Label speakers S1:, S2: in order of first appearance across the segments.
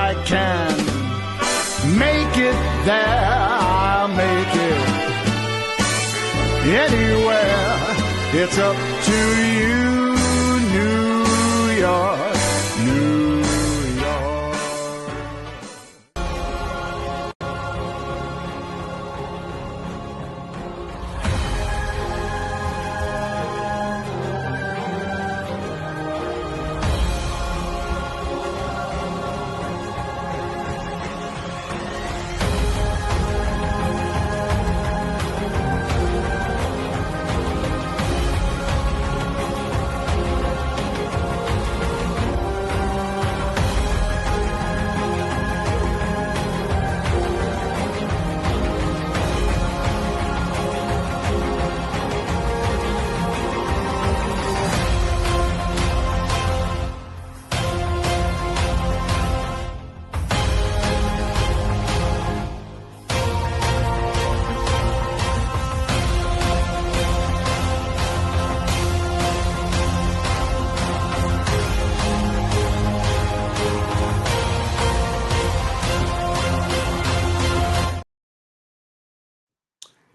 S1: I can make it there. I'll make it anywhere. It's up to you, New York, New York.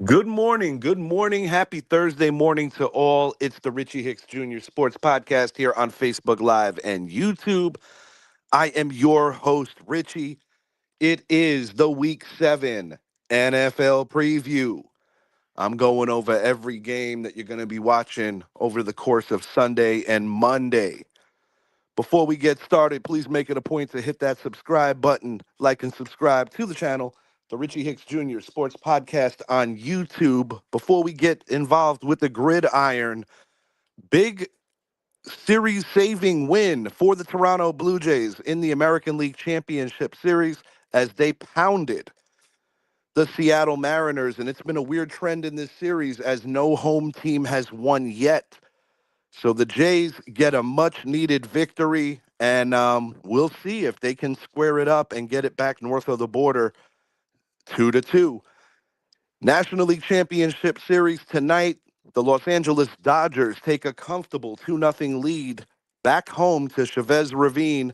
S2: Good morning. Good morning. Happy Thursday morning to all. It's the Richie Hicks Jr. Sports Podcast here on Facebook Live and YouTube. I am your host, Richie. It is the Week 7 NFL preview. I'm going over every game that you're going to be watching over the course of Sunday and Monday. Before we get started, please make it a point to hit that subscribe button, like and subscribe to the channel, the Richie Hicks Jr. Sports Podcast on YouTube. Before we get involved with the gridiron, big series-saving win for the Toronto Blue Jays in the American League Championship Series as they pounded the Seattle Mariners. And it's been a weird trend in this series as no home team has won yet. So the Jays get a much-needed victory, and we'll see if they can square it up and get it back north of the border, 2-2. National League Championship Series tonight, the Los Angeles Dodgers take a comfortable 2-0 lead back home to Chavez Ravine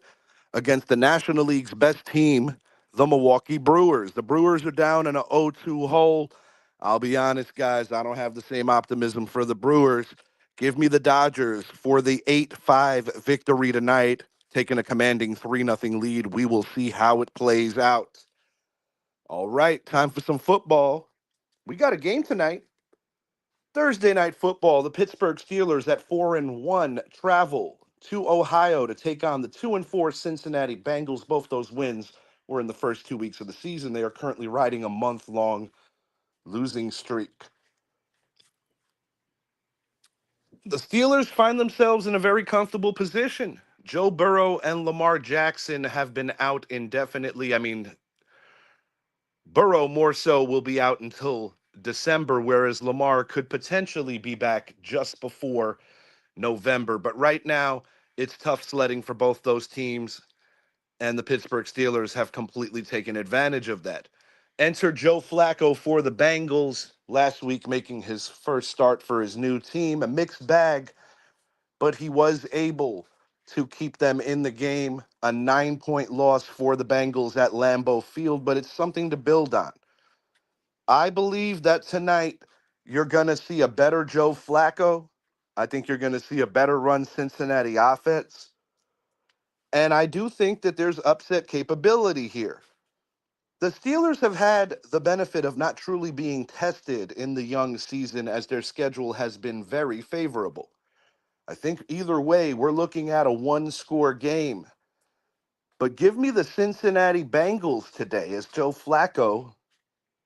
S2: against the National League's best team, the Milwaukee Brewers. The Brewers are down in an 0-2 hole. I'll be honest, guys, I don't have the same optimism for the Brewers. Give me the Dodgers for the 8-5 victory tonight, taking a commanding 3-0 lead. We will see how it plays out. All right, time for some football. We got a game tonight. Thursday night football. The Pittsburgh Steelers at 4-1 travel to Ohio to take on the 2-4 Cincinnati Bengals. Both those wins were in the first 2 weeks of the season. They are currently riding a month-long losing streak. The Steelers find themselves in a very comfortable position. Joe Burrow and Lamar Jackson have been out indefinitely. I mean, Burrow more so will be out until December, whereas Lamar could potentially be back just before November. But right now, it's tough sledding for both those teams, and the Pittsburgh Steelers have completely taken advantage of that. Enter Joe Flacco for the Bengals, last week making his first start for his new team. A mixed bag, but he was able to keep them in the game. A 9-point loss for the Bengals at Lambeau Field, but it's something to build on. I believe that tonight you're going to see a better Joe Flacco. I think you're going to see a better run Cincinnati offense. And I do think that there's upset capability here. The Steelers have had the benefit of not truly being tested in the young season as their schedule has been very favorable. I think either way, we're looking at a one-score game. But give me the Cincinnati Bengals today as Joe Flacco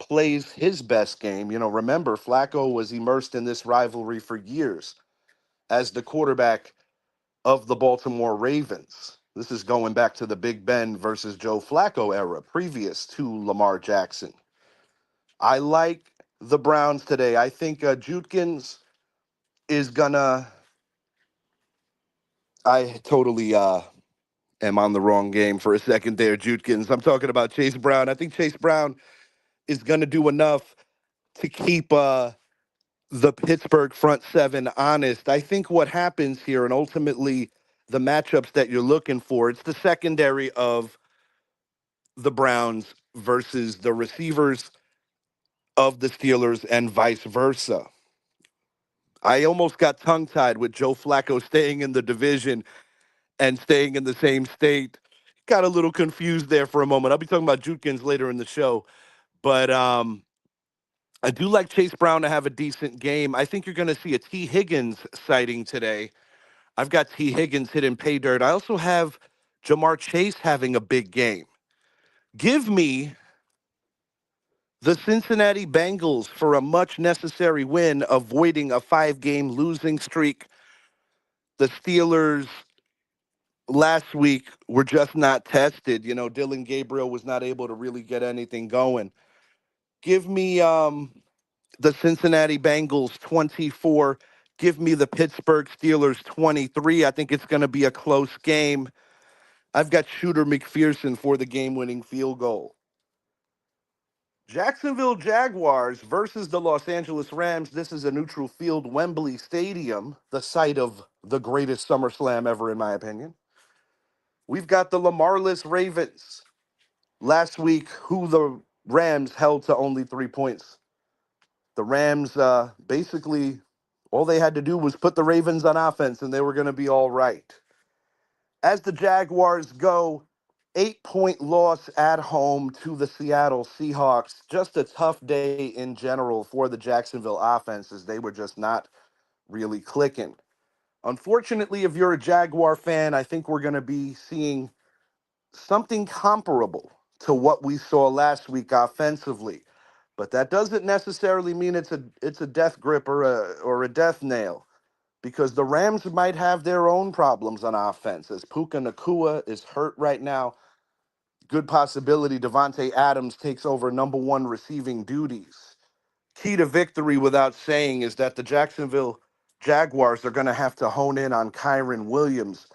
S2: plays his best game. You know, remember, Flacco was immersed in this rivalry for years as the quarterback of the Baltimore Ravens. This is going back to the Big Ben versus Joe Flacco era, previous to Lamar Jackson. I like the Browns today. I think Judkins is gonna. I totally am on the wrong game for a second there, Judkins. I'm talking about Chase Brown. I think Chase Brown is gonna do enough to keep the Pittsburgh front seven honest. I think what happens here, and ultimately the matchups that you're looking for, it's the secondary of the Browns versus the receivers of the Steelers and vice versa. I almost got tongue tied with Joe Flacco staying in the division and staying in the same state. Got a little confused there for a moment. I'll be talking about Jukins later in the show, but I do like Chase Brown to have a decent game. I think you're going to see a T. Higgins sighting today. I've got T. Higgins hitting pay dirt. I also have Jamar Chase having a big game. Give me the Cincinnati Bengals for a much necessary win, avoiding a 5-game losing streak. The Steelers last week were just not tested. You know, Dylan Gabriel was not able to really get anything going. Give me the Cincinnati Bengals 24. Give me the Pittsburgh Steelers 23. I think it's going to be a close game. I've got Shooter McPherson for the game-winning field goal. Jacksonville Jaguars versus the Los Angeles Rams. This is a neutral field, Wembley Stadium, the site of the greatest SummerSlam ever, in my opinion. We've got the Lamarless Ravens. Last week, who the Rams held to only 3 points. The Rams, basically, all they had to do was put the Ravens on offense, and they were going to be all right. As the Jaguars go, 8-point loss at home to the Seattle Seahawks. Just a tough day in general for the Jacksonville offenses. They were just not really clicking. Unfortunately, if you're a Jaguar fan, I think we're going to be seeing something comparable to what we saw last week offensively. But that doesn't necessarily mean it's a death grip or a death nail, because the Rams might have their own problems on offense. As Puka Nakua is hurt right now, good possibility Devontae Adams takes over number one receiving duties. Key to victory, without saying, is that the Jacksonville Jaguars are going to have to hone in on Kyron Williams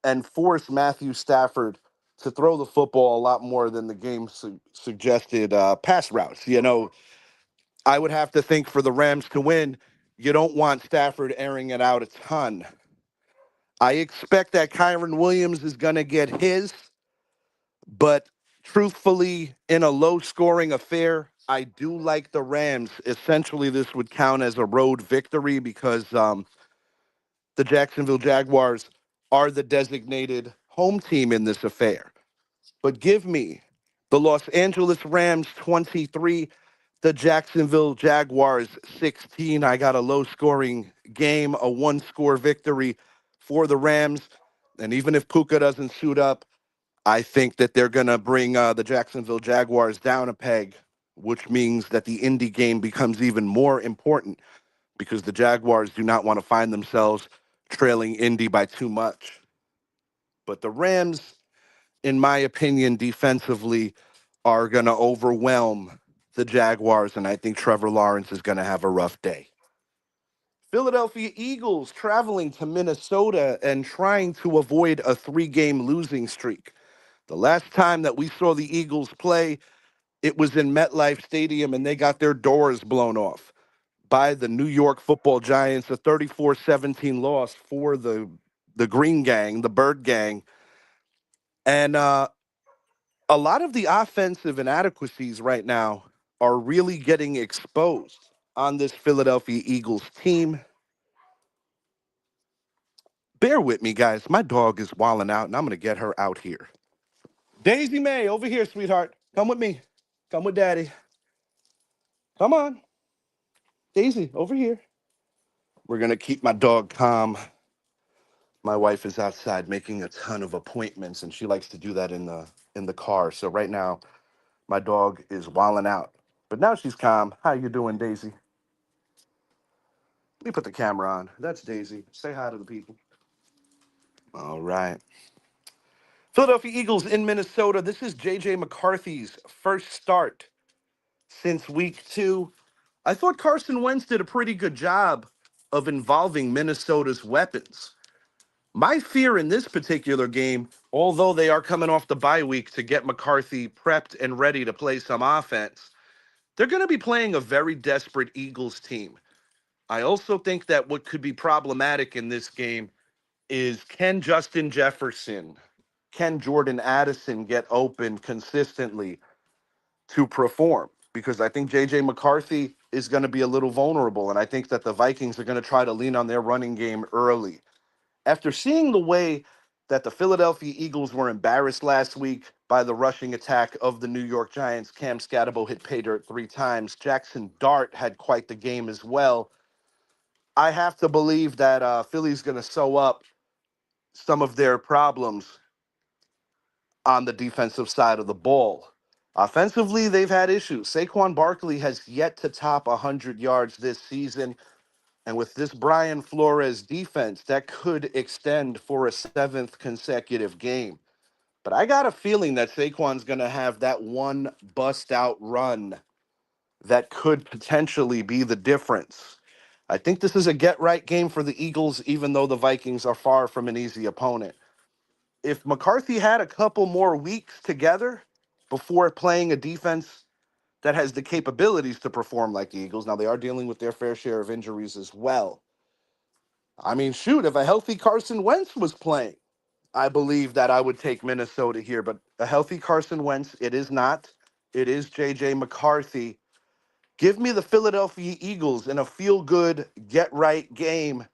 S2: and force Matthew Stafford to throw the football a lot more than the game suggested pass routes. You know, I would have to think for the Rams to win, you don't want Stafford airing it out a ton. I expect that Kyron Williams is going to get his, but truthfully, in a low scoring affair, I do like the Rams. Essentially, this would count as a road victory because the Jacksonville Jaguars are the designated home team in this affair. But give me the Los Angeles Rams 23, the Jacksonville Jaguars 16. I got a low scoring game, a 1-score victory for the Rams. And even if Puka doesn't suit up, I think that they're going to bring the Jacksonville Jaguars down a peg, which means that the Indy game becomes even more important because the Jaguars do not want to find themselves trailing Indy by too much. But the Rams, in my opinion, defensively are going to overwhelm the Jaguars, and I think Trevor Lawrence is going to have a rough day. Philadelphia Eagles traveling to Minnesota and trying to avoid a 3-game losing streak. The last time that we saw the Eagles play, it was in MetLife Stadium, and they got their doors blown off by the New York Football Giants, a 34-17 loss for the Green Gang, the Bird Gang. And a lot of the offensive inadequacies right now are really getting exposed on this Philadelphia Eagles team. Bear with me, guys. My dog is wilding out, and I'm going to get her out here. Daisy May, over here, sweetheart. Come with me. Come with Daddy. Come on. Daisy, over here. We're going to keep my dog calm. My wife is outside making a ton of appointments, and she likes to do that in the car. So right now, my dog is wilding out. But now she's calm. How you doing, Daisy? Let me put the camera on. That's Daisy. Say hi to the people. All right. Philadelphia Eagles in Minnesota. This is J.J. McCarthy's first start since week 2. I thought Carson Wentz did a pretty good job of involving Minnesota's weapons. My fear in this particular game, although they are coming off the bye week to get McCarthy prepped and ready to play some offense, they're going to be playing a very desperate Eagles team. I also think that what could be problematic in this game is, can Justin Jefferson can Jordan Addison get open consistently to perform? Because I think JJ McCarthy is going to be a little vulnerable. And I think that the Vikings are going to try to lean on their running game early. After seeing the way that the Philadelphia Eagles were embarrassed last week by the rushing attack of the New York Giants, Cam Scatabo hit pay dirt 3 times. Jackson Dart had quite the game as well. I have to believe that Philly's going to sew up some of their problems on the defensive side of the ball. Offensively, they've had issues. Saquon Barkley has yet to top 100 yards this season. And with this Brian Flores defense, that could extend for a 7th consecutive game. But I got a feeling that Saquon's going to have that one bust out run that could potentially be the difference. I think this is a get right game for the Eagles, even though the Vikings are far from an easy opponent. If McCarthy had a couple more weeks together before playing a defense that has the capabilities to perform like the Eagles, now they are dealing with their fair share of injuries as well. I mean, shoot, if a healthy Carson Wentz was playing, I believe that I would take Minnesota here. But a healthy Carson Wentz, it is not. It is JJ McCarthy. Give me the Philadelphia Eagles in a feel-good, get-right game.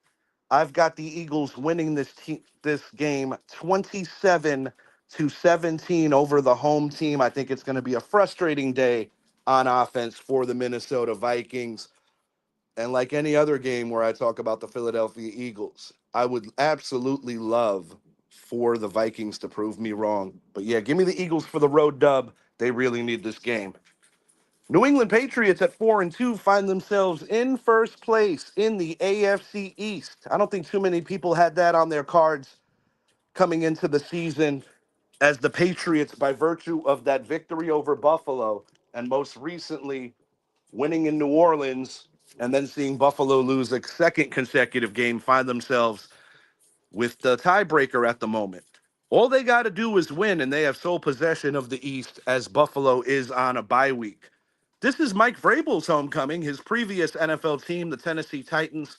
S2: I've got the Eagles winning this game 27-17 over the home team. I think it's going to be a frustrating day on offense for the Minnesota Vikings. And like any other game where I talk about the Philadelphia Eagles, I would absolutely love for the Vikings to prove me wrong. But yeah, give me the Eagles for the road dub. They really need this game. New England Patriots at 4-2 find themselves in first place in the AFC East. I don't think too many people had that on their cards coming into the season, as the Patriots, by virtue of that victory over Buffalo and most recently winning in New Orleans and then seeing Buffalo lose a second consecutive game, find themselves with the tiebreaker at the moment. All they got to do is win, and they have sole possession of the East as Buffalo is on a bye week. This is Mike Vrabel's homecoming. His previous NFL team, the Tennessee Titans,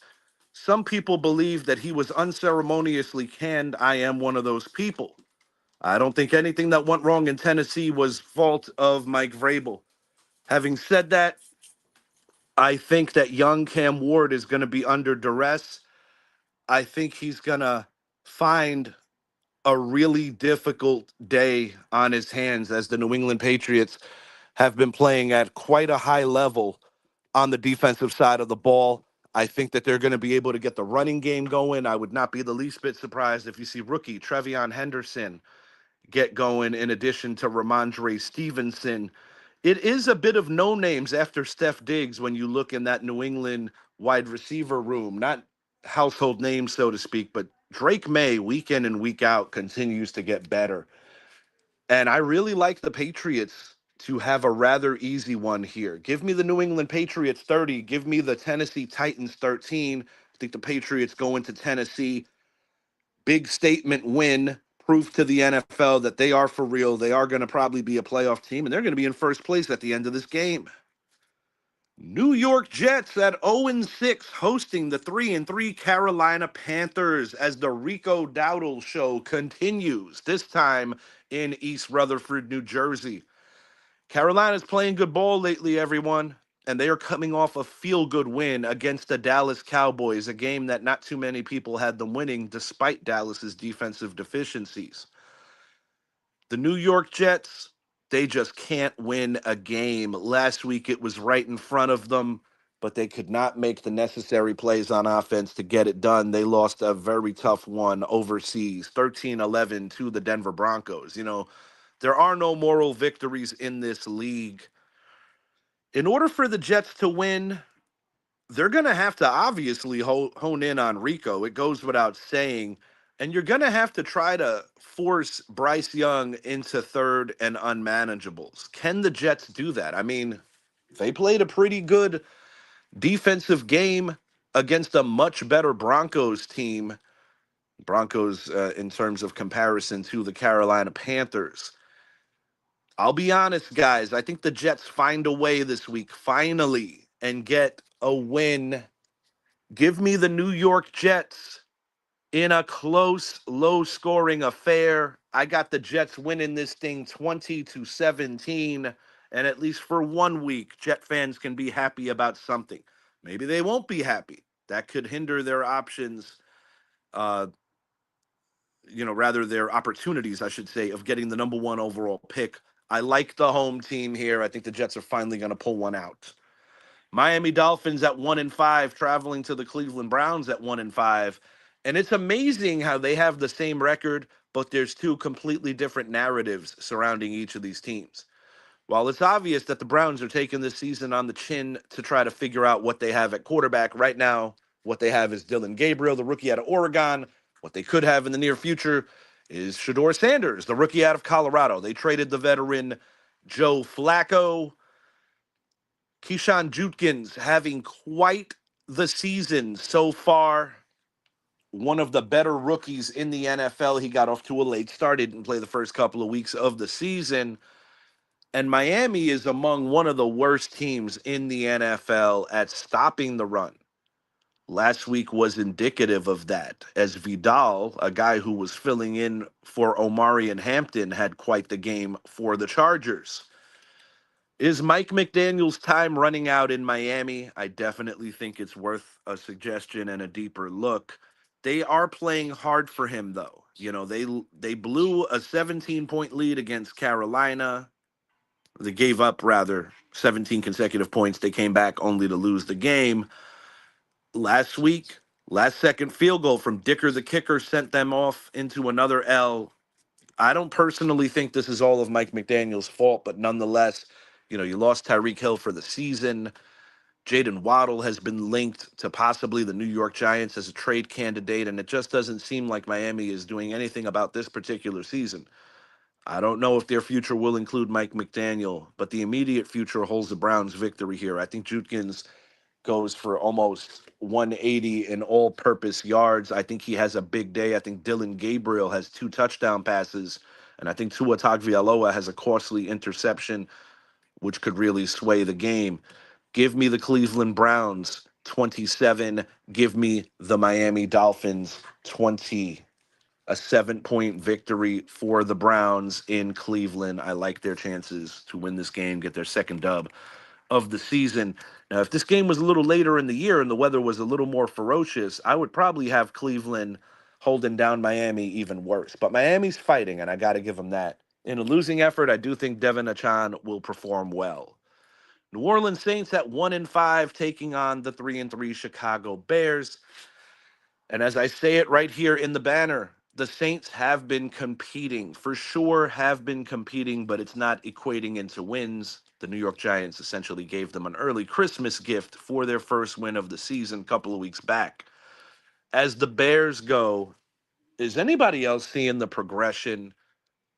S2: some people believe that he was unceremoniously canned. I am one of those people. I don't think anything that went wrong in Tennessee was fault of Mike Vrabel. Having said that, I think that young Cam Ward is going to be under duress. I think he's going to find a really difficult day on his hands, as the New England Patriots have been playing at quite a high level on the defensive side of the ball. I think that they're going to be able to get the running game going. I would not be the least bit surprised if you see rookie Trevion Henderson get going in addition to Ramondre Stevenson. It is a bit of no names after Steph Diggs when you look in that New England wide receiver room. Not household names, so to speak, but Drake May, week in and week out, continues to get better. And I really like the Patriots to have a rather easy one here. Give me the New England Patriots 30. Give me the Tennessee Titans 13. I think the Patriots go into Tennessee. Big statement win. Proof to the NFL that they are for real. They are going to probably be a playoff team, and they're going to be in first place at the end of this game. New York Jets at 0-6 hosting the 3-3 Carolina Panthers as the Rico Dowdle show continues, this time in East Rutherford, New Jersey. Carolina's playing good ball lately, everyone, and they are coming off a feel-good win against the Dallas Cowboys, a game that not too many people had them winning despite Dallas's defensive deficiencies. The New York Jets, they just can't win a game. Last week it was right in front of them, but they could not make the necessary plays on offense to get it done. They lost a very tough one overseas, 13-11 to the Denver Broncos. You know, there are no moral victories in this league. In order for the Jets to win, they're going to have to obviously hone in on Rico. It goes without saying. And you're going to have to try to force Bryce Young into third and unmanageables. Can the Jets do that? I mean, they played a pretty good defensive game against a much better Broncos team. Broncos, in terms of comparison to the Carolina Panthers. I'll be honest, guys. I think the Jets find a way this week, finally, and get a win. Give me the New York Jets in a close, low-scoring affair. I got the Jets winning this thing 20-17. And at least for 1 week, Jet fans can be happy about something. Maybe they won't be happy. That could hinder their options, uh, rather their opportunities, I should say, of getting the number one overall pick. I like the home team here. I think the Jets are finally going to pull one out. Miami Dolphins at 1-5, traveling to the Cleveland Browns at 1-5. And it's amazing how they have the same record, but there's two completely different narratives surrounding each of these teams. While it's obvious that the Browns are taking this season on the chin to try to figure out what they have at quarterback, right now, what they have is Dylan Gabriel, the rookie out of Oregon. What they could have in the near future is Shedeur Sanders, the rookie out of Colorado. They traded the veteran Joe Flacco. Keyshawn Judkins having quite the season so far. One of the better rookies in the NFL. He got off to a late start, didn't play the first couple of weeks of the season. And Miami is among one of the worst teams in the NFL at stopping the run. Last week was indicative of that, as Vidal, a guy who was filling in for Omari and Hampton, had quite the game for the Chargers. Is Mike McDaniel's time running out in Miami? I definitely think it's worth a suggestion and a deeper look. They are playing hard for him, though. They blew a 17-point lead against Carolina. They gave up, rather, 17 consecutive points. They came back only to lose the game. Last week, last second field goal from Dicker the kicker sent them off into another L. I don't personally think this is all of Mike McDaniel's fault, but nonetheless, you lost Tyreek Hill for the season. Jaden Waddle has been linked to possibly the New York Giants as a trade candidate, and it just doesn't seem like Miami is doing anything about this particular season. I don't know if their future will include Mike McDaniel, but the immediate future holds the Browns' victory here. I think Judkins goes for almost 180 in all-purpose yards. I think he has a big day. I think Dylan Gabriel has 2 touchdown passes, and I think Tua Tagovailoa has a costly interception, which could really sway the game. Give me the Cleveland Browns 27. Give me the Miami Dolphins 20. A 7-point victory for the Browns in Cleveland. I like their chances to win this game, get their second dub of the season. Now, if this game was a little later in the year and the weather was a little more ferocious, I would probably have Cleveland holding down Miami even worse. But Miami's fighting, and I got to give them that. In a losing effort, I do think Devin Achan will perform well. New Orleans Saints at 1-5, taking on the 3-3 Chicago Bears. And as I say it right here in the banner, the Saints have been competing, for sure have been competing, but it's not equating into wins. The New York Giants essentially gave them an early Christmas gift for their first win of the season a couple of weeks back. As the Bears go, is anybody else seeing the progression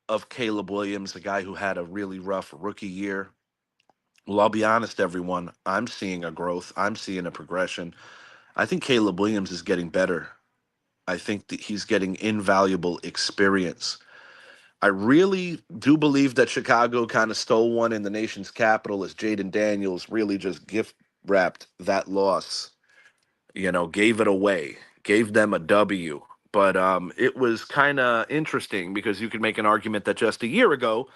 S2: of Caleb Williams, a guy who had a really rough rookie year? Well, I'll be honest, everyone. I'm seeing a growth. I'm seeing a progression. I think Caleb Williams is getting better. I think that he's getting invaluable experience. I really do believe that Chicago kind of stole one in the nation's capital as Jaden Daniels really just gift wrapped that loss, gave it away, gave them a W. But it was kind of interesting because you could make an argument that just a year ago,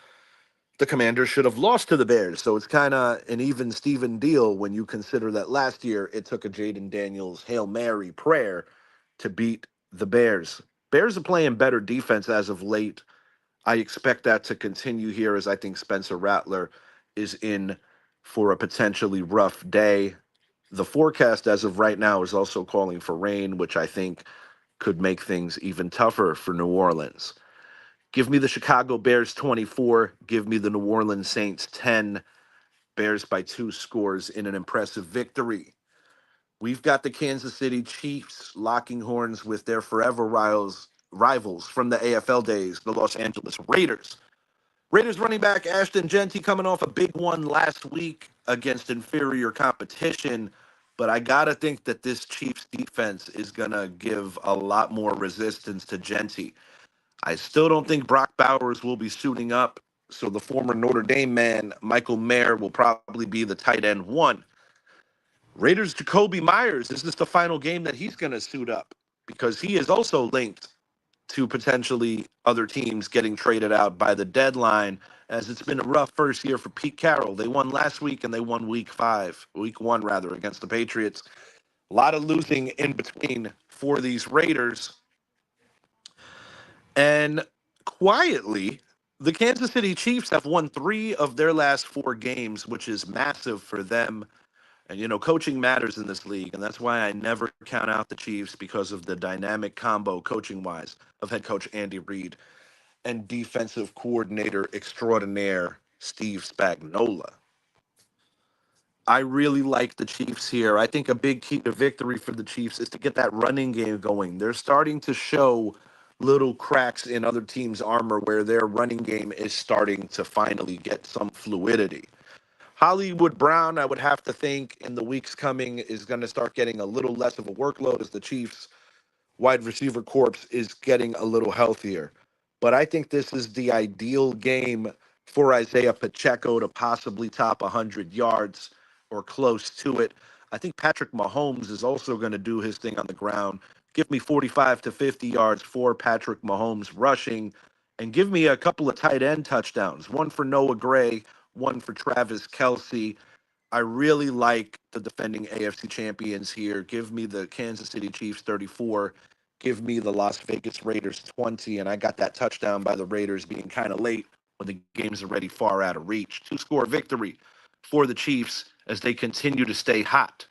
S2: the Commanders should have lost to the Bears. So it's kind of an even Steven deal when you consider that last year it took a Jaden Daniels Hail Mary prayer to beat the Bears. Bears are playing better defense as of late. I expect that to continue here as I think Spencer Rattler is in for a potentially rough day. The forecast as of right now is also calling for rain, which I think could make things even tougher for New Orleans. Give me the Chicago Bears 24. Give me the New Orleans Saints 10. Bears by 2 scores in an impressive victory. We've got the Kansas City Chiefs locking horns with their forever rivals from the AFL days, the Los Angeles Raiders. Raiders running back Ashton Jeanty coming off a big one last week against inferior competition, but I got to think that this Chiefs defense is going to give a lot more resistance to Jeanty. I still don't think Brock Bowers will be suiting up, so the former Notre Dame man, Michael Mayer, will probably be the tight end 1. Raiders Jacoby Myers, is this the final game that he's going to suit up? Because he is also linked to potentially other teams getting traded out by the deadline, as it's been a rough first year for Pete Carroll. They won last week and they won week one rather, against the Patriots. A lot of losing in between for these Raiders. And quietly, the Kansas City Chiefs have won 3 of their last 4 games, which is massive for them. And, coaching matters in this league. And that's why I never count out the Chiefs, because of the dynamic combo, coaching wise, of head coach Andy Reid and defensive coordinator extraordinaire Steve Spagnuolo. I really like the Chiefs here. I think a big key to victory for the Chiefs is to get that running game going. They're starting to show little cracks in other teams' armor where their running game is starting to finally get some fluidity. Hollywood Brown, I would have to think, in the weeks coming, is going to start getting a little less of a workload as the Chiefs wide receiver corps is getting a little healthier. But I think this is the ideal game for Isaiah Pacheco to possibly top 100 yards or close to it. I think Patrick Mahomes is also going to do his thing on the ground. Give me 45 to 50 yards for Patrick Mahomes rushing, and give me a couple of tight end touchdowns, one for Noah Gray, one for Travis Kelce. I really like the defending AFC champions here. Give me the Kansas City Chiefs 34. Give me the Las Vegas Raiders 20. And I got that touchdown by the Raiders being kind of late when the game's already far out of reach. 2-score victory for the Chiefs as they continue to stay hot.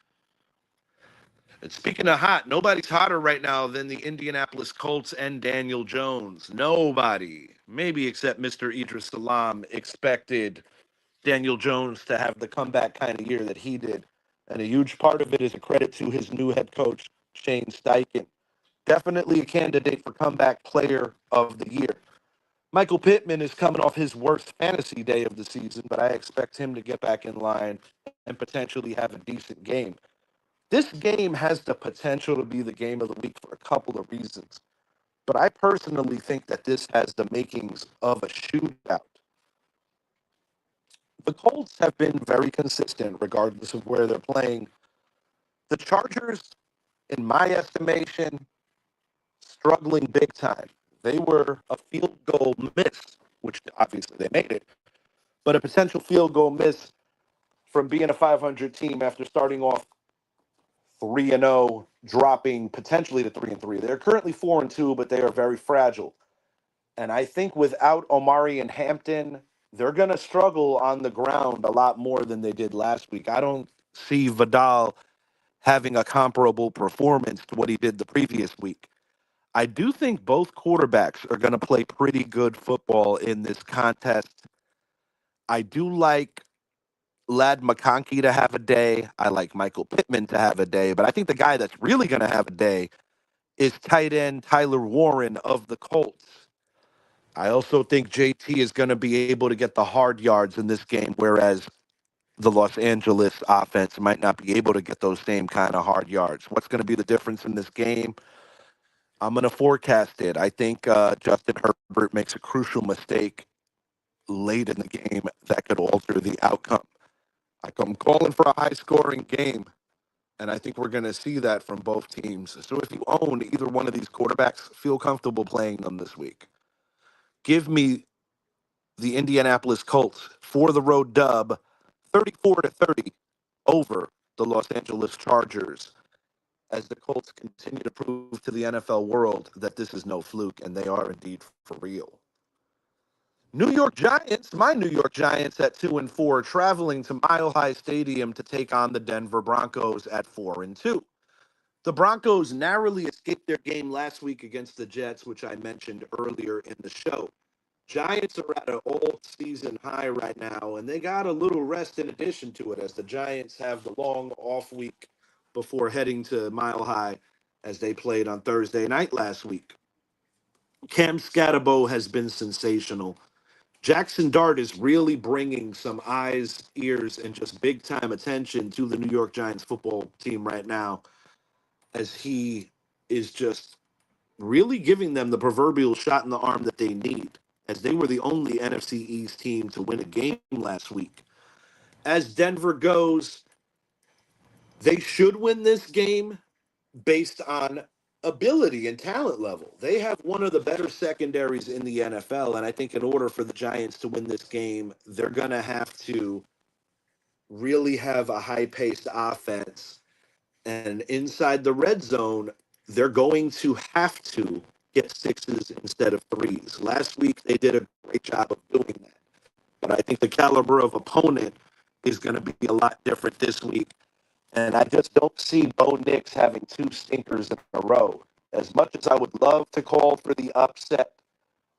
S2: And speaking of hot, nobody's hotter right now than the Indianapolis Colts and Daniel Jones. Nobody, maybe except Mr. Idris Salam, expected Daniel Jones to have the comeback kind of year that he did. And a huge part of it is a credit to his new head coach, Shane Steichen. Definitely a candidate for comeback player of the year. Michael Pittman is coming off his worst fantasy day of the season, but I expect him to get back in line and potentially have a decent game. This game has the potential to be the game of the week for a couple of reasons. But I personally think that this has the makings of a shootout. The Colts have been very consistent regardless of where they're playing. The Chargers, in my estimation, struggling big time. They were a field goal miss, which obviously they made it, but a potential field goal miss from being a 500 team after starting off 3-0, dropping potentially to 3-3. They're currently 4-2, but they are very fragile. And I think without Omari and Hampton, they're going to struggle on the ground a lot more than they did last week. I don't see Vidal having a comparable performance to what he did the previous week. I do think both quarterbacks are going to play pretty good football in this contest. I do like Lad McConkey to have a day. I like Michael Pittman to have a day. But I think the guy that's really going to have a day is tight end Tyler Warren of the Colts. I also think JT is going to be able to get the hard yards in this game, whereas the Los Angeles offense might not be able to get those same kind of hard yards. What's going to be the difference in this game? I'm going to forecast it. I think Justin Herbert makes a crucial mistake late in the game that could alter the outcome. I'm calling for a high-scoring game, and I think we're going to see that from both teams. So if you own either one of these quarterbacks, feel comfortable playing them this week. Give me the Indianapolis Colts for the road dub, 34-30 over the Los Angeles Chargers, as the Colts continue to prove to the NFL world that this is no fluke and they are indeed for real. New York Giants, my New York Giants at 2-4, traveling to Mile High Stadium to take on the Denver Broncos at 4-2. The Broncos narrowly escaped their game last week against the Jets, which I mentioned earlier in the show. Giants are at an all-season high right now, and they got a little rest in addition to it, as the Giants have the long off week before heading to Mile High, as they played on Thursday night last week. Cam Scatterbo has been sensational. Jackson Dart is really bringing some eyes, ears, and just big-time attention to the New York Giants football team right now, as he is just really giving them the proverbial shot in the arm that they need, as they were the only NFC East team to win a game last week. As Denver goes, they should win this game based on ability and talent level. They have one of the better secondaries in the NFL. And I think in order for the Giants to win this game, they're going to have to really have a high paced offense. And inside the red zone, they're going to have to get sixes instead of threes. Last week, they did a great job of doing that. But I think the caliber of opponent is going to be a lot different this week. And I just don't see Bo Nix having two stinkers in a row. As much as I would love to call for the upset,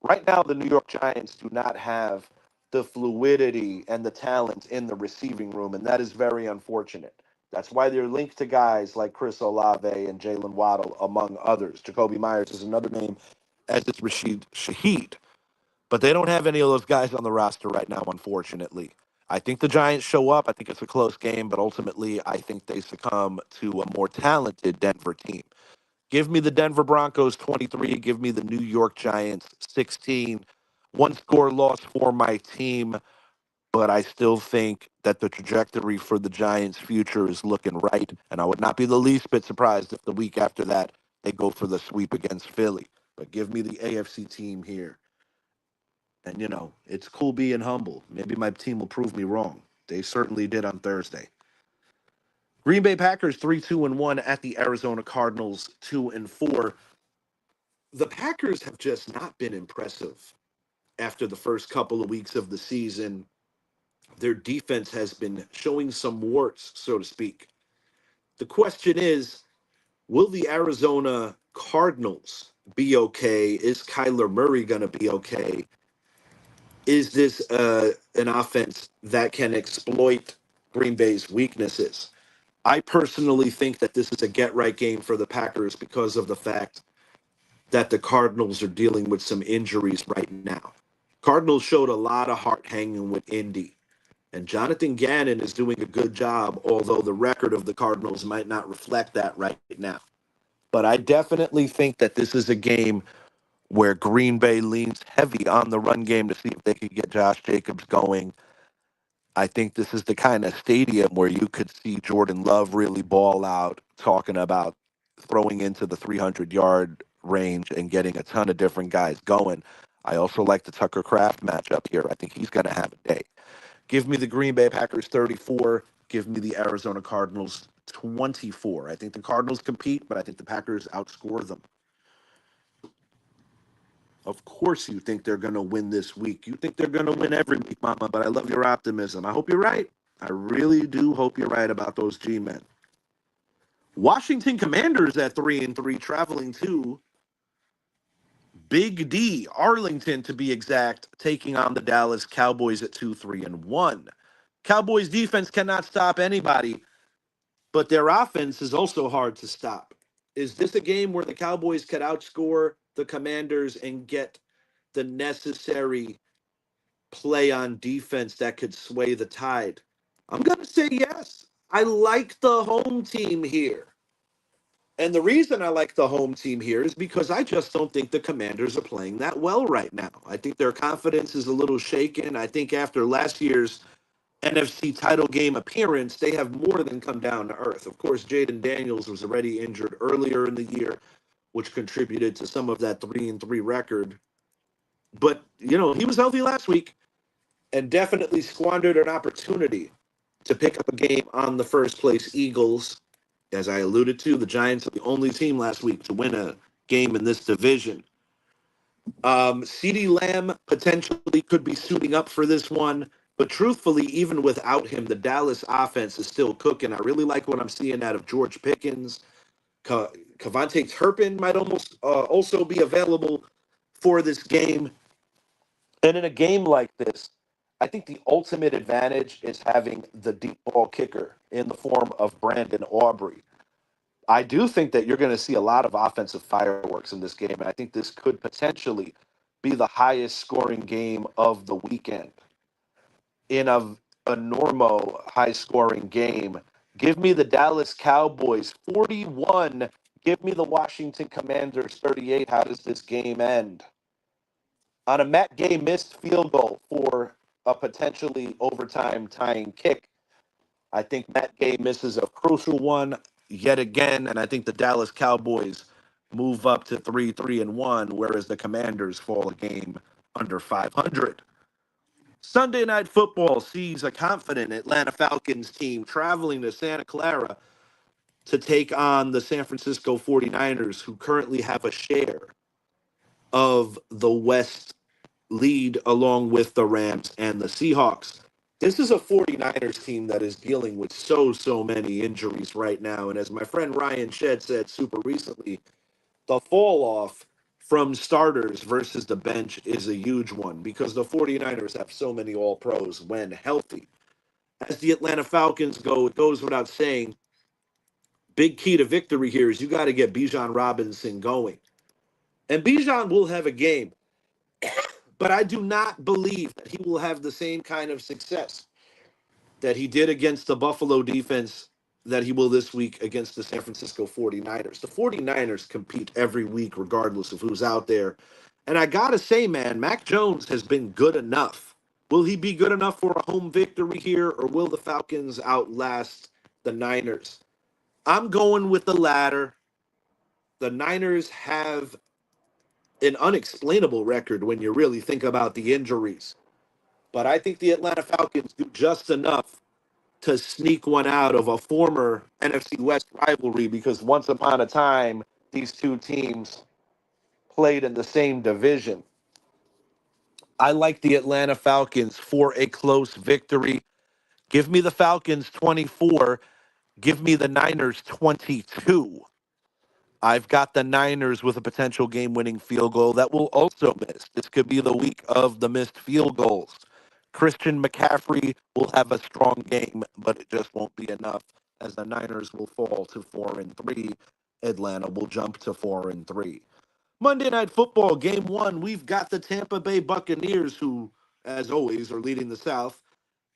S2: right now the New York Giants do not have the fluidity and the talent in the receiving room, and that is very unfortunate. That's why they're linked to guys like Chris Olave and Jalen Waddle, among others. Jacoby Myers is another name, as is Rashid Shaheed. But they don't have any of those guys on the roster right now, unfortunately. I think the Giants show up. I think it's a close game, but ultimately, I think they succumb to a more talented Denver team. Give me the Denver Broncos 23. Give me the New York Giants 16. One score loss for my team, but I still think that the trajectory for the Giants' future is looking right. And I would not be the least bit surprised if the week after that they go for the sweep against Philly. But give me the AFC team here. And, it's cool being humble. Maybe my team will prove me wrong. They certainly did on Thursday. Green Bay Packers 3-2-1 at the Arizona Cardinals 2-4. The Packers have just not been impressive after the first couple of weeks of the season. Their defense has been showing some warts, so to speak. The question is, will the Arizona Cardinals be okay? Is Kyler Murray going to be okay? Is this an offense that can exploit Green Bay's weaknesses? I personally think that this is a get right game for the Packers because of the fact that the Cardinals are dealing with some injuries right now. Cardinals showed a lot of heart hanging with Indy, and Jonathan Gannon is doing a good job, although the record of the Cardinals might not reflect that right now. But I definitely think that this is a game where Green Bay leans heavy on the run game to see if they could get Josh Jacobs going. I think this is the kind of stadium where you could see Jordan Love really ball out, talking about throwing into the 300-yard range and getting a ton of different guys going. I also like the Tucker Kraft matchup here. I think he's going to have a day. Give me the Green Bay Packers 34. Give me the Arizona Cardinals 24. I think the Cardinals compete, but I think the Packers outscore them. Of course you think they're going to win this week. You think they're going to win every week, Mama, but I love your optimism. I hope you're right. I really do hope you're right about those G-men. Washington Commanders at 3-3, traveling to Big D, Arlington to be exact, taking on the Dallas Cowboys at 2-3-1. Cowboys defense cannot stop anybody, but their offense is also hard to stop. Is this a game where the Cowboys could outscore the Commanders and get the necessary play on defense that could sway the tide? I'm going to say yes. I like the home team here. And the reason I like the home team here is because I just don't think the Commanders are playing that well right now. I think their confidence is a little shaken. I think after last year's NFC title game appearance, they have more than come down to earth. Of course, Jaden Daniels was already injured earlier in the year, which contributed to some of that 3-3 record. But, he was healthy last week and definitely squandered an opportunity to pick up a game on the first place Eagles. As I alluded to, the Giants are the only team last week to win a game in this division. CeeDee Lamb potentially could be suiting up for this one, but truthfully, even without him, the Dallas offense is still cooking. I really like what I'm seeing out of George Pickens. Kevontae Turpin might almost also be available for this game. And in a game like this, I think the ultimate advantage is having the deep ball kicker in the form of Brandon Aubrey. I do think that you're going to see a lot of offensive fireworks in this game, and I think this could potentially be the highest scoring game of the weekend. In a normal high scoring game, give me the Dallas Cowboys 41. Give me the Washington Commanders 38. How does this game end? On a Matt Gay missed field goal for a potentially overtime tying kick, I think Matt Gay misses a crucial one yet again, and I think the Dallas Cowboys move up to 3-3-1, whereas the Commanders fall a game under 500. Sunday Night Football sees a confident Atlanta Falcons team traveling to Santa Clara to take on the San Francisco 49ers, who currently have a share of the West lead along with the Rams and the Seahawks. This is a 49ers team that is dealing with so many injuries right now. And as my friend Ryan Shed said super recently, the fall off from starters versus the bench is a huge one because the 49ers have so many all pros when healthy. As the Atlanta Falcons go, it goes without saying, big key to victory here is you got to get Bijan Robinson going. And Bijan will have a game, but I do not believe that he will have the same kind of success that he did against the Buffalo defense that he will this week against the San Francisco 49ers. The 49ers compete every week regardless of who's out there. And I got to say, man, Mac Jones has been good enough. Will he be good enough for a home victory here, or will the Falcons outlast the Niners? I'm going with the latter. The Niners have an unexplainable record when you really think about the injuries. But I think the Atlanta Falcons do just enough to sneak one out of a former NFC West rivalry because once upon a time, these two teams played in the same division. I like the Atlanta Falcons for a close victory. Give me the Falcons 24. Give me the Niners 22. I've got the Niners with a potential game winning field goal that will also miss. This could be the week of the missed field goals. Christian McCaffrey will have a strong game, but it just won't be enough as the Niners will fall to 4-3. Atlanta will jump to 4-3. Monday Night Football, game one, we've got the Tampa Bay Buccaneers, who, as always, are leading the South,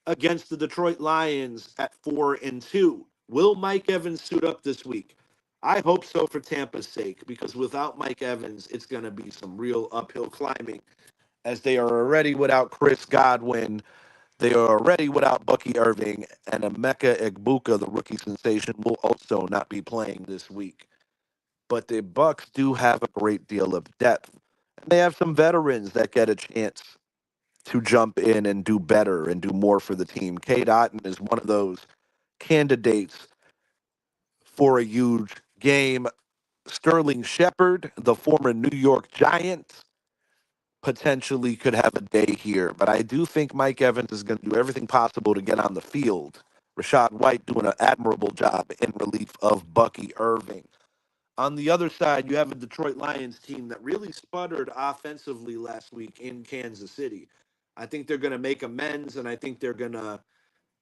S2: against the Detroit Lions at 4-2. Will Mike Evans suit up this week? I hope so for Tampa's sake, because without Mike Evans, it's going to be some real uphill climbing, as they are already without Chris Godwin. They are already without Bucky Irving, and Emeka Egbuka, the rookie sensation, will also not be playing this week. But the Bucks do have a great deal of depth, and they have some veterans that get a chance to jump in and do better and do more for the team. Cade Otton is one of those candidates for a huge game. Sterling Shepard, the former New York Giant, potentially could have a day here. But I do think Mike Evans is going to do everything possible to get on the field. Rashad White doing an admirable job in relief of Bucky Irving. On the other side, you have a Detroit Lions team that really sputtered offensively last week in Kansas City. I think they're going to make amends, and I think they're going to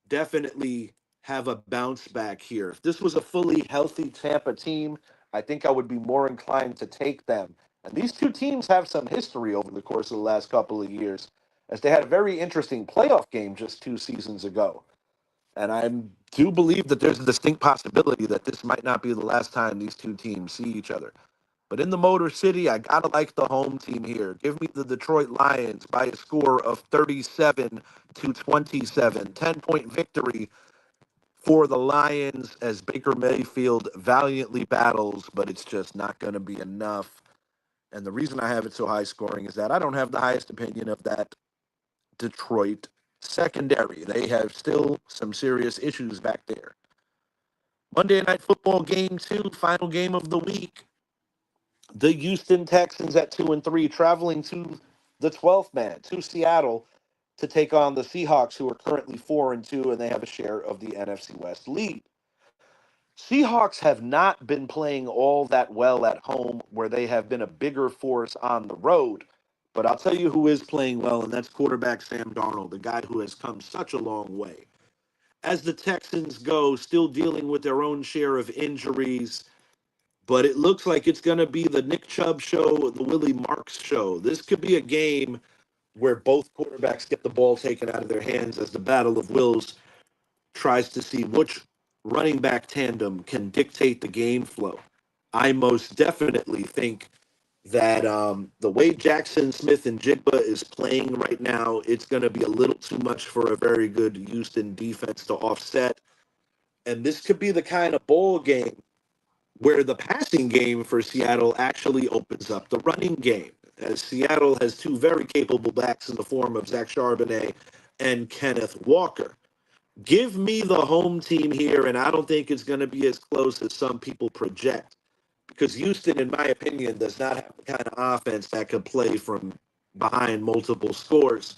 S2: definitely have a bounce back here. If this was a fully healthy Tampa team, I think I would be more inclined to take them. And these two teams have some history over the course of the last couple of years, as they had a very interesting playoff game just 2 seasons ago. And I do believe that there's a distinct possibility that this might not be the last time these two teams see each other. But in the Motor City, I gotta like the home team here. Give me the Detroit Lions by a score of 37-27. 10-point victory for the Lions as Baker Mayfield valiantly battles, but it's just not going to be enough. And the reason I have it so high scoring is that I don't have the highest opinion of that Detroit secondary. They have still some serious issues back there. Monday Night Football game two, final game of the week. The Houston Texans at 2-3, traveling to the 12th man, to Seattle, to take on the Seahawks, who are currently 4-2, and they have a share of the NFC West lead. Seahawks have not been playing all that well at home, where they have been a bigger force on the road. But I'll tell you who is playing well, and that's quarterback Sam Darnold, the guy who has come such a long way. As the Texans go, still dealing with their own share of injuries, but it looks like it's going to be the Nick Chubb show, the Willie Marks show. This could be a game where both quarterbacks get the ball taken out of their hands as the Battle of Wills tries to see which running back tandem can dictate the game flow. I most definitely think that the way Jackson Smith and Jigba is playing right now, it's going to be a little too much for a very good Houston defense to offset. And this could be the kind of ball game where the passing game for Seattle actually opens up the running game, as Seattle has two very capable backs in the form of Zach Charbonnet and Kenneth Walker. Give me the home team here, and I don't think it's going to be as close as some people project, because Houston, in my opinion, does not have the kind of offense that could play from behind multiple scores.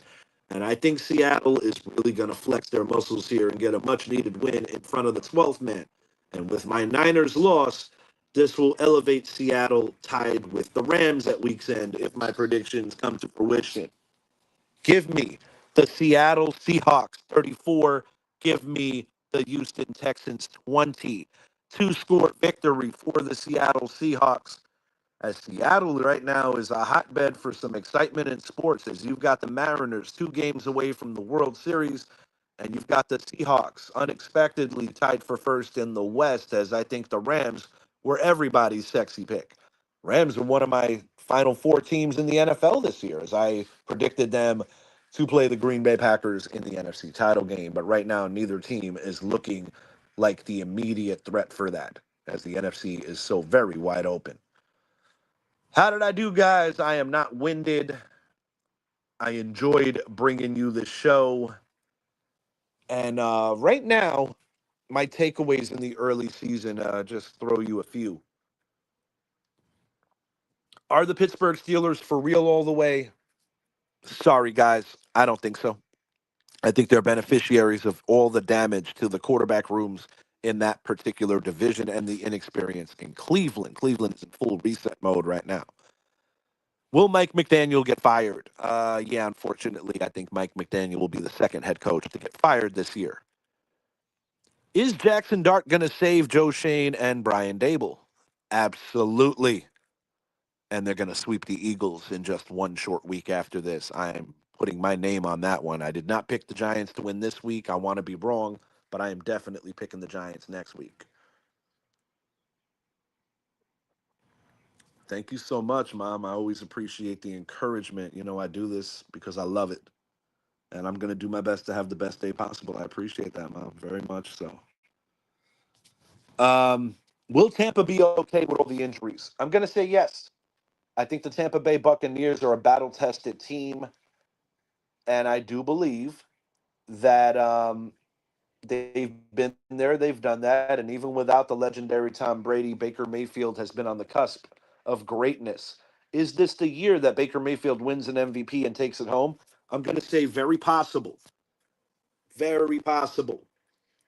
S2: And I think Seattle is really going to flex their muscles here and get a much needed win in front of the 12th man. And with my Niners loss, this will elevate Seattle tied with the Rams at week's end if my predictions come to fruition. Give me the Seattle Seahawks 34. Give me the Houston Texans 20. Two-score victory for the Seattle Seahawks, as Seattle right now is a hotbed for some excitement in sports, as you've got the Mariners 2 games away from the World Series, and you've got the Seahawks unexpectedly tied for first in the West, as I think the Rams were everybody's sexy pick. Rams are one of my final 4 teams in the NFL this year, as I predicted them to play the Green Bay Packers in the NFC title game. But right now, neither team is looking like the immediate threat for that, as the NFC is so very wide open. How did I do, guys? I am not winded. I enjoyed bringing you the show. And right now, my takeaways in the early season, just throw you a few. Are the Pittsburgh Steelers for real all the way? Sorry, guys. I don't think so. I think they're beneficiaries of all the damage to the quarterback rooms in that particular division and the inexperience in Cleveland. Cleveland is in full reset mode right now. Will Mike McDaniel get fired? Yeah, unfortunately, I think Mike McDaniel will be the second head coach to get fired this year. Is Jackson Dart going to save Joe Shane and Brian Dable? Absolutely. And they're going to sweep the Eagles in just one short week after this. I'm putting my name on that one. I did not pick the Giants to win this week. I want to be wrong, but I am definitely picking the Giants next week. Thank you so much, Mom. I always appreciate the encouragement. You know, I do this because I love it. And I'm going to do my best to have the best day possible. I appreciate that, Mom, very much so. Will Tampa be okay with all the injuries? I'm going to say yes. I think the Tampa Bay Buccaneers are a battle tested team. And I do believe that they've been there, they've done that. And even without the legendary Tom Brady, Baker Mayfield has been on the cusp of greatness. Is this the year that Baker Mayfield wins an MVP and takes it home? I'm going to say very possible. Very possible.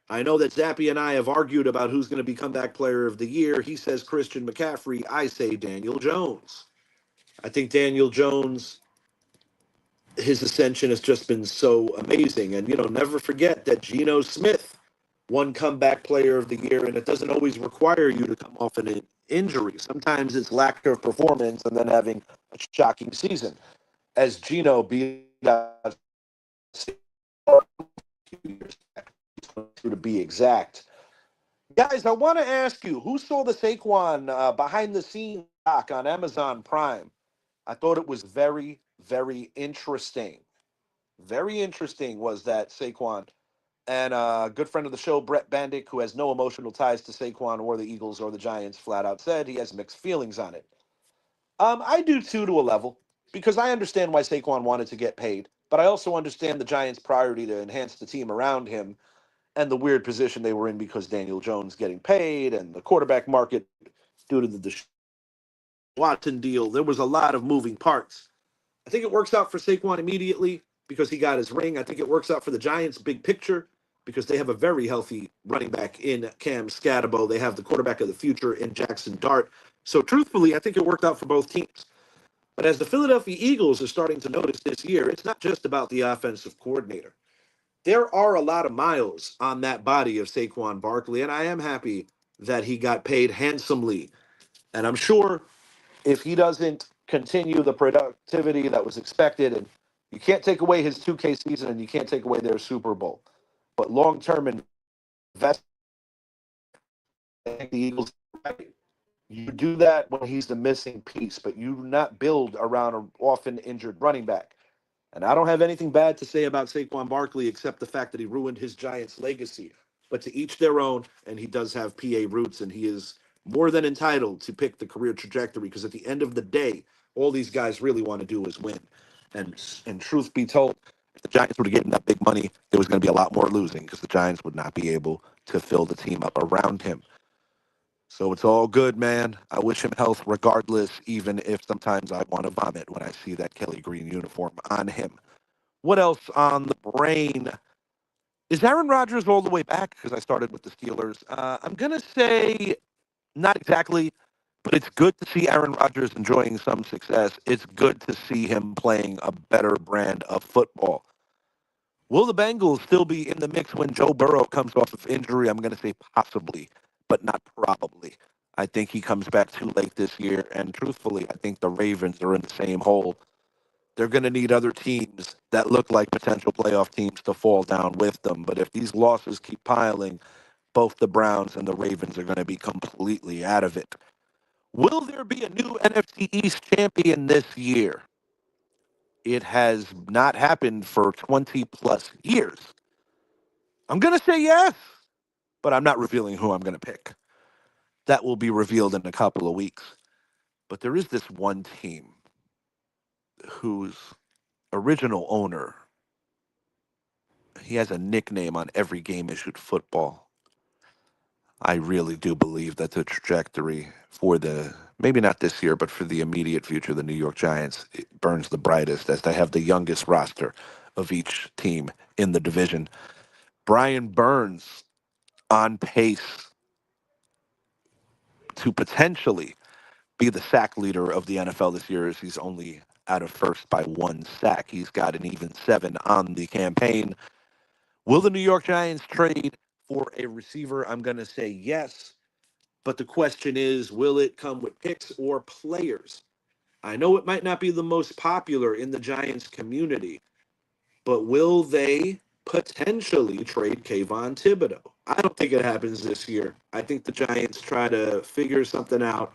S2: I know that Zappy and I have argued about who's going to be comeback player of the year. He says Christian McCaffrey. I say Daniel Jones. I think Daniel Jones, his ascension has just been so amazing. And, you know, never forget that Geno Smith won comeback player of the year, and it doesn't always require you to come off an injury. Sometimes it's lack of performance and then having a shocking season. As Geno beat out to be exact. Guys, I want to ask you, who saw the Saquon behind the scenes doc on Amazon Prime? I thought it was very, very interesting. Very interesting was that Saquon. And a good friend of the show, Brett Bandick, who has no emotional ties to Saquon or the Eagles or the Giants, flat out said he has mixed feelings on it. I do too, to a level, because I understand why Saquon wanted to get paid, but I also understand the Giants' priority to enhance the team around him and the weird position they were in because Daniel Jones getting paid and the quarterback market due to the Watson deal. There was a lot of moving parts. I think it works out for Saquon immediately because he got his ring. I think it works out for the Giants big picture because they have a very healthy running back in Cam Scatabo. They have the quarterback of the future in Jackson Dart. So truthfully, I think it worked out for both teams. But as the Philadelphia Eagles are starting to notice this year, it's not just about the offensive coordinator. There are a lot of miles on that body of Saquon Barkley, and I am happy that he got paid handsomely. And I'm sure if he doesn't continue the productivity that was expected, and you can't take away his 2K season and you can't take away their Super Bowl, but long-term investment, the Eagles, you do that when he's the missing piece, but you do not build around an often injured running back. And I don't have anything bad to say about Saquon Barkley except the fact that he ruined his Giants legacy. But to each their own, and he does have PA roots, and he is more than entitled to pick the career trajectory because at the end of the day, all these guys really want to do is win. And truth be told, if the Giants were to get that big money, there was going to be a lot more losing because the Giants would not be able to fill the team up around him. So it's all good, man. I wish him health regardless, even if sometimes I want to vomit when I see that Kelly Green uniform on him. What else on the brain? Is Aaron Rodgers all the way back? Because I started with the Steelers. I'm going to say not exactly, but it's good to see Aaron Rodgers enjoying some success. It's good to see him playing a better brand of football. Will the Bengals still be in the mix when Joe Burrow comes off of injury? I'm going to say possibly, but not probably. I think he comes back too late this year. And truthfully, I think the Ravens are in the same hole. They're going to need other teams that look like potential playoff teams to fall down with them. But if these losses keep piling, both the Browns and the Ravens are going to be completely out of it. Will there be a new NFC East champion this year? It has not happened for 20 plus years. I'm going to say yes, but I'm not revealing who I'm going to pick. That will be revealed in a couple of weeks. But there is this one team whose original owner, he has a nickname on every game issued football. I really do believe that the trajectory for the, maybe not this year, but for the immediate future, the New York Giants, it burns the brightest as they have the youngest roster of each team in the division. Brian Burns on pace to potentially be the sack leader of the NFL this year as he's only out of first by one sack. He's got an even 7 on the campaign. Will the New York Giants trade for a receiver? I'm going to say yes. But the question is, will it come with picks or players? I know it might not be the most popular in the Giants community, but will they potentially trade Kayvon Thibodeau? I don't think it happens this year. I think the Giants try to figure something out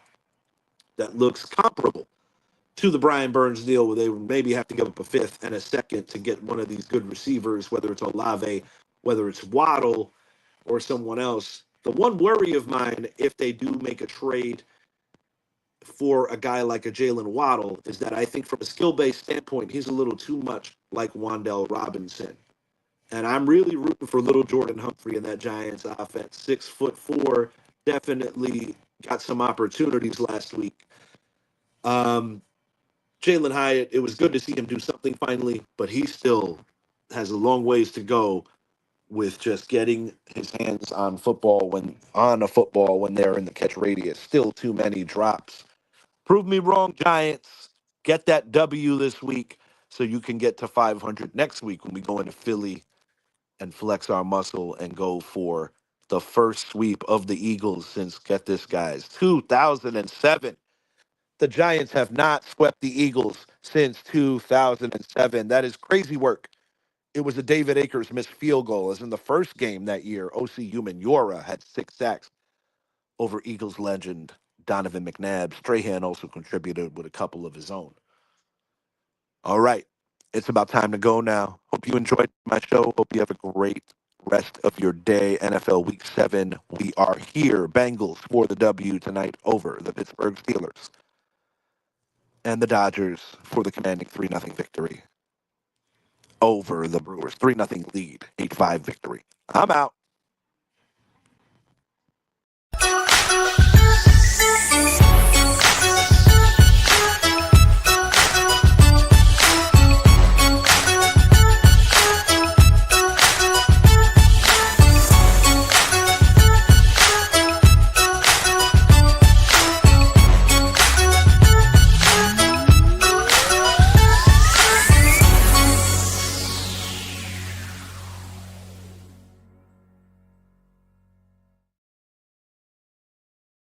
S2: that looks comparable to the Brian Burns deal, where they would maybe have to give up a fifth and a second to get one of these good receivers, whether it's Olave, whether it's Waddle, or someone else. The one worry of mine, if they do make a trade for a guy like a Jalen Waddle, is that I think from a skill-based standpoint, he's a little too much like Wan'Dale Robinson. And I'm really rooting for little Jordan Humphrey in that Giants offense. 6'4", definitely got some opportunities last week. Jalen Hyatt, it was good to see him do something finally, but he still has a long ways to go with just getting his hands on a football when they're in the catch radius. Still too many drops. Prove me wrong, Giants. Get that W this week so you can get to 500 next week when we go into Philly and flex our muscle and go for the first sweep of the Eagles since, get this, guys, 2007. The Giants have not swept the Eagles since 2007. That is crazy work. It was a David Akers missed field goal, as in the first game that year, O.C. Umenyiora had 6 sacks over Eagles legend Donovan McNabb. Strahan also contributed with a couple of his own. All right. It's about time to go now. Hope you enjoyed my show. Hope you have a great rest of your day. NFL Week 7. We are here. Bengals for the W tonight over the Pittsburgh Steelers. And the Dodgers for the commanding 3-0 victory over the Brewers. 3-0 lead, 8-5 victory. I'm out.